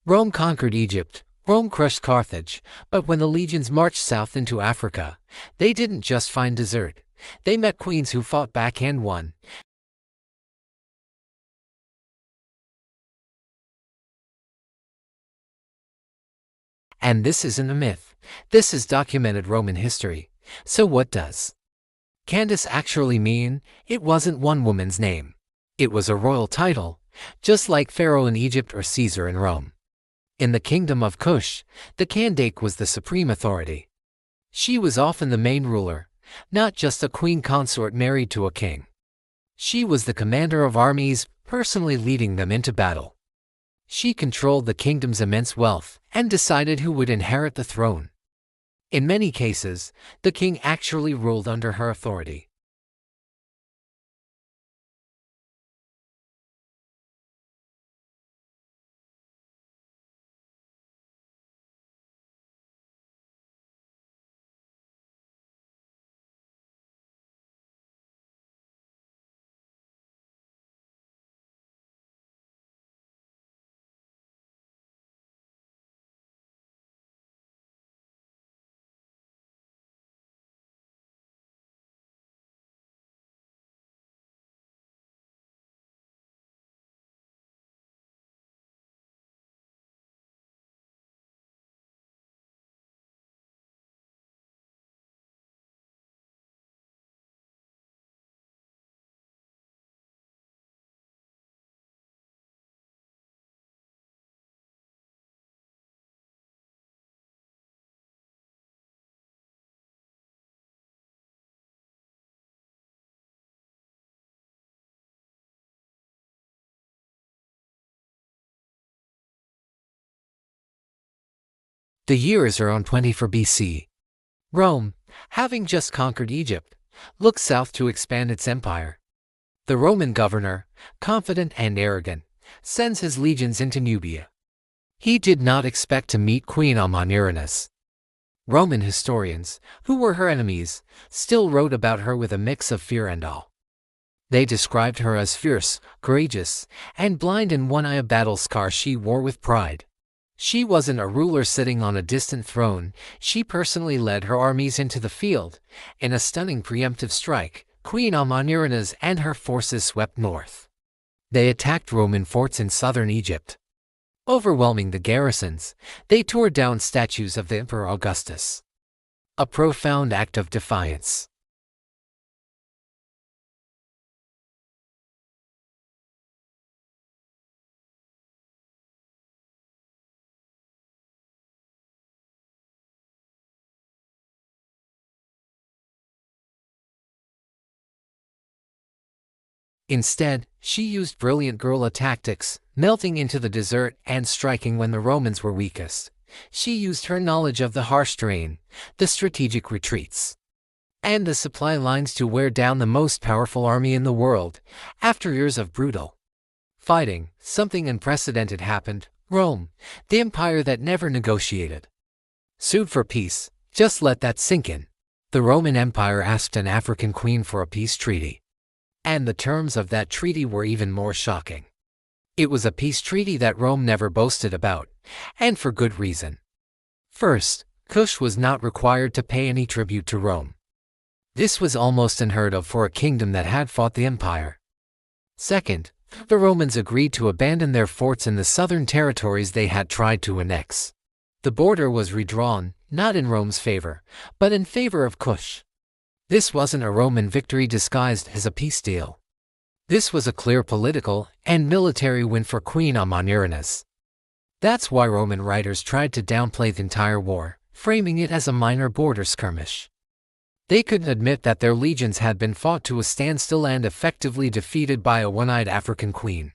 Rome conquered Egypt. Rome crushed Carthage, but when the legions marched south into Africa, they didn't just find desert. They met queens who fought back and won. And this isn't a myth. This is documented Roman history. So what does Candace actually mean? It wasn't one woman's name. It was a royal title, just like Pharaoh in Egypt or Caesar in Rome. In the kingdom of Kush, the Kandake was the supreme authority. She was often the main ruler, not just a queen consort married to a king. She was the commander of armies, personally leading them into battle. She controlled the kingdom's immense wealth and decided who would inherit the throne. In many cases, the king actually ruled under her authority. The year is around 24 BC. Rome, having just conquered Egypt, looked south to expand its empire. The Roman governor, confident and arrogant, sends his legions into Nubia. He did not expect to meet Queen Amanirenas. Roman historians, who were her enemies, still wrote about her with a mix of fear and awe. They described her as fierce, courageous, and blind in one eye, a battle scar she wore with pride. She wasn't a ruler sitting on a distant throne. She personally led her armies into the field. In a stunning preemptive strike, Queen Amanirenas and her forces swept north. They attacked Roman forts in southern Egypt. Overwhelming the garrisons, they tore down statues of the Emperor Augustus. A profound act of defiance. Instead, she used brilliant guerrilla tactics, melting into the desert and striking when the Romans were weakest. She used her knowledge of the harsh terrain, the strategic retreats, and the supply lines to wear down the most powerful army in the world. After years of brutal fighting, something unprecedented happened. Rome, the empire that never negotiated, sued for peace. Just let that sink in. The Roman Empire asked an African queen for a peace treaty. And the terms of that treaty were even more shocking. It was a peace treaty that Rome never boasted about, and for good reason. First, Kush was not required to pay any tribute to Rome. This was almost unheard of for a kingdom that had fought the empire. Second, the Romans agreed to abandon their forts in the southern territories they had tried to annex. The border was redrawn, not in Rome's favor, but in favor of Kush. This wasn't a Roman victory disguised as a peace deal. This was a clear political and military win for Queen Amanirenas. That's why Roman writers tried to downplay the entire war, framing it as a minor border skirmish. They couldn't admit that their legions had been fought to a standstill and effectively defeated by a one-eyed African queen.